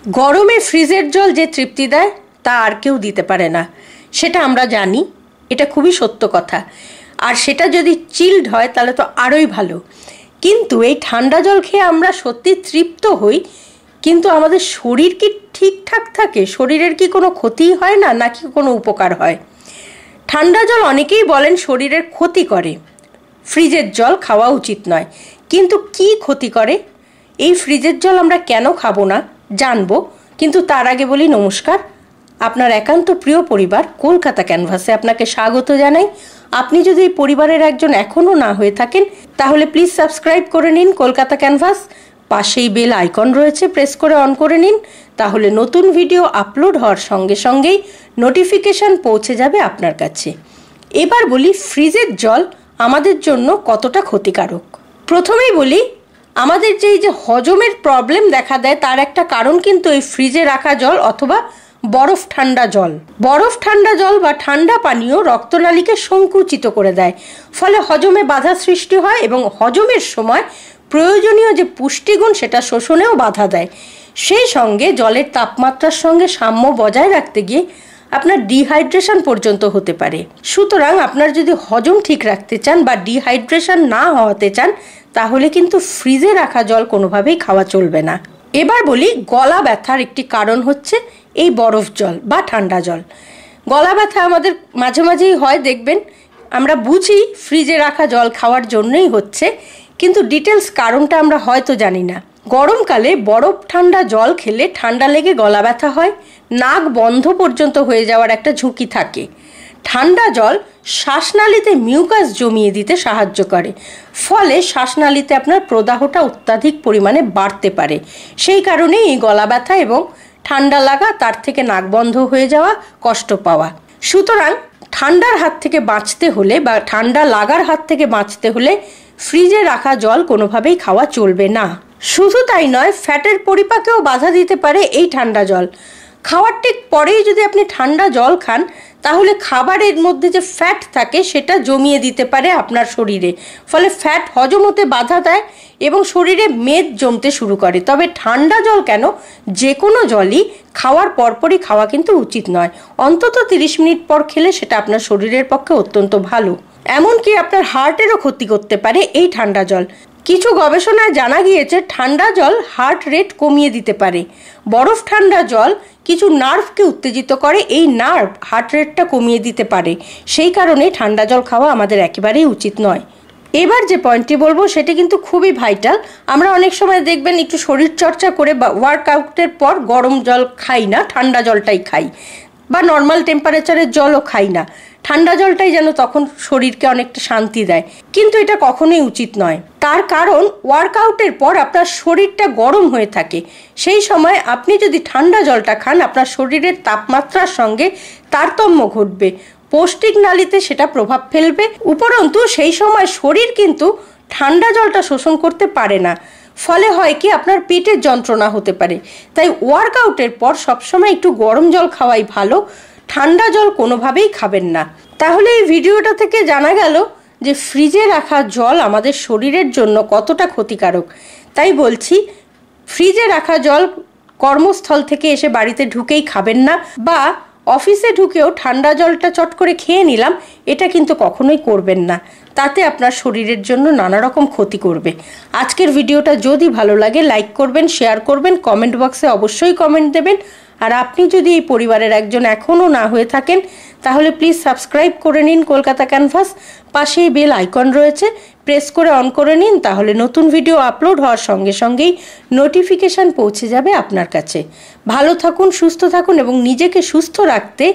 গরমে ফ্রিজের জল যে তৃপ্তি দেয় তা আর কেউ দিতে পারে না, সেটা আমরা জানি। এটা খুবই সত্য কথা। আর সেটা যদি চিল্ড হয় তাহলে তো আরোই ভালো। কিন্তু এই ঠান্ডা জল খেয়ে আমরা সত্যি তৃপ্ত হই, কিন্তু আমাদের শরীর কি ঠিকঠাক থাকে? শরীরের কি কোনো ক্ষতি হয় না, নাকি কোনো উপকার হয়? ঠান্ডা জল অনেকেই বলেন শরীরের ক্ষতি করে, ফ্রিজের জল খাওয়া উচিত নয়। কিন্তু কি ক্ষতি করে? এই ফ্রিজের জল আমরা কেন খাবো না জানবো, কিন্তু তার আগে বলি নমস্কার। আপনার একান্ত প্রিয় পরিবার কলকাতা ক্যানভাসে আপনাকে স্বাগত জানাই। আপনি যদি এই পরিবারের একজন এখনও না হয়ে থাকেন তাহলে প্লিজ সাবস্ক্রাইব করে নিন কলকাতা ক্যানভাস। পাশেই বেল আইকন রয়েছে, প্রেস করে অন করে নিন, তাহলে নতুন ভিডিও আপলোড হওয়ার সঙ্গে সঙ্গেই নোটিফিকেশান পৌঁছে যাবে আপনার কাছে। এবার বলি ফ্রিজের জল আমাদের জন্য কতটা ক্ষতিকারক। প্রথমেই বলি, আমাদের যে হজমের প্রবলেম দেখা দেয় তার একটা কারণ কিন্তু এই ফ্রিজে রাখা জল অথবা বরফ ঠান্ডা জল। বরফ ঠান্ডা জল বা ঠান্ডা পানীয় রক্তনালীকে সংকুচিত করে দেয়, ফলে হজমে বাধা সৃষ্টি হয় এবং হজমের সময় প্রয়োজনীয় যে পুষ্টিগুণ সেটা শোষণেও বাধা দেয়। সেই সঙ্গে জলের তাপমাত্রার সঙ্গে সাম্য বজায় রাখতে গিয়ে আপনার ডিহাইড্রেশন পর্যন্ত হতে পারে। সুতরাং আপনার যদি হজম ঠিক রাখতে চান বা ডিহাইড্রেশন না হওয়াতে চান তাহলে কিন্তু ফ্রিজে রাখা জল কোনোভাবেই খাওয়া চলবে না। এবার বলি, গলা ব্যথার একটি কারণ হচ্ছে এই বরফ জল বা ঠান্ডা জল। গলা ব্যথা আমাদের মাঝে মাঝেই হয়, দেখবেন। আমরা বুঝি ফ্রিজে রাখা জল খাওয়ার জন্যই হচ্ছে, কিন্তু ডিটেলস কারণটা আমরা হয়তো জানি না। গরমকালে বরফ ঠান্ডা জল খেলে ঠান্ডা লেগে গলা ব্যথা হয়, নাক বন্ধ পর্যন্ত হয়ে যাওয়ার একটা ঝুঁকি থাকে। ঠান্ডা জল শ্বাসনালীতে মিউকাস জমিয়ে দিতে সাহায্য করে, ফলে শ্বাসনালীতে আপনার প্রদাহটা অত্যাধিক পরিমাণে বাড়তে পারে। সেই কারণেই এই গলা ব্যথা এবং ঠান্ডা লাগা, তার থেকে নাক বন্ধ হয়ে যাওয়া, কষ্ট পাওয়া। সুতরাং ঠান্ডার হাত থেকে বাঁচতে হলে বা ঠান্ডা লাগার হাত থেকে বাঁচতে হলে ফ্রিজে রাখা জল কোনোভাবেই খাওয়া চলবে না। শুধু তাই নয়, ফ্যাটের পরিপাকেও বাধা দিতে পারে এই ঠান্ডা জল। খাওয়ার ঠিক পরেই যদি আপনি ঠান্ডা জল খান তাহলে খাবারের মধ্যে যে ফ্যাট থাকে সেটা জমিয়ে দিতে পারে আপনার শরীরে, ফলে ফ্যাট হজম হতে বাধা দেয় এবং শরীরে মেদ জমতে শুরু করে। তবে ঠান্ডা জল কেন, যে কোনো জলই খাওয়ার পরপরই খাওয়া কিন্তু উচিত নয়। অন্তত 30 মিনিট পর খেলে সেটা আপনার শরীরের পক্ষে অত্যন্ত ভালো। এমনকি আপনার হার্টেরও ক্ষতি করতে পারে এই ঠান্ডা জল। কিছু গবেষণায় জানা গিয়েছে ঠান্ডা জল হার্ট রেট কমিয়ে দিতে পারে। বরফ ঠান্ডা জল কিছু নার্ভকে উত্তেজিত করে, এই নার্ভ হার্ট রেটটা কমিয়ে দিতে পারে। সেই কারণে ঠান্ডা জল খাওয়া আমাদের একেবারেই উচিত নয়। এবার যে পয়েন্টটি বলবো সেটা কিন্তু খুবই ভাইটাল। আমরা অনেক সময় দেখবেন একটু শরীর চর্চা করে বা ওয়ার্কআউটের পর গরম জল খাই না, ঠান্ডা জলটাই খাই, বা নর্মাল টেম্পারেচারের জলও খাই না। ঠান্ডা জলটাই যেন তখন শরীরকে অনেকটা শান্তি দেয়, কিন্তু এটা কখনোই উচিত নয়। তার কারণ ওয়ার্কআউটের পর আপনার শরীরটা গরম হয়ে থাকে, সেই সময় আপনি যদি ঠান্ডা জলটা খান আপনার শরীরের তাপমাত্রার সঙ্গে তারতম্য ঘটবে, পৌষ্টিক নালীতে সেটা প্রভাব ফেলবে। উপরন্তু সেই সময় শরীর কিন্তু ঠান্ডা জলটা শোষণ করতে পারে না, ফলে হয় কি আপনার পেটের যন্ত্রণা হতে পারে। তাই ওয়ার্কআউটের পর সবসময় একটু গরম জল খাওয়াই ভালো, ঠান্ডা জল কোনোভাবেই খাবেন না। তাহলে এই ভিডিওটা থেকে জানা গেল যে ফ্রিজে রাখা জল আমাদের শরীরের জন্য কতটা ক্ষতিকারক। তাই বলছি, ফ্রিজে রাখা জল কর্মস্থল থেকে এসে বাড়িতে ঢুকেই খাবেন না, বা অফিসে ঢুকেও ঠান্ডা জলটা চট করে খেয়ে নিলাম, এটা কিন্তু কখনোই করবেন না। তাতে আপনার শরীরের জন্য নানা রকম ক্ষতি করবে। আজকের ভিডিওটা যদি ভালো লাগে লাইক করবেন, শেয়ার করবেন, কমেন্ট বক্সে অবশ্যই কমেন্ট দেবেন। আর আপনি যদি এই পরিবারের একজন এখনও না হয়ে থাকেন তাহলে প্লিজ সাবস্ক্রাইব করে নিন কলকাতা ক্যানভাস। পাশেই বেল আইকন রয়েছে, প্রেস করে অন করে নিন, তাহলে নতুন ভিডিও আপলোড হওয়ার সঙ্গে সঙ্গেই নোটিফিকেশান পৌঁছে যাবে আপনার কাছে। ভালো থাকুন, সুস্থ থাকুন এবং নিজেকে সুস্থ রাখতে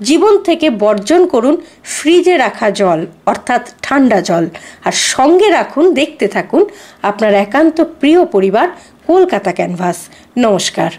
জীবন থেকে বর্জন করুন ফ্রিজে রাখা জল অর্থাৎ ঠান্ডা জল। আর সঙ্গে রাখুন, দেখতে থাকুন আপনার একান্ত প্রিয় পরিবার কলকাতা ক্যানভাস। নমস্কার।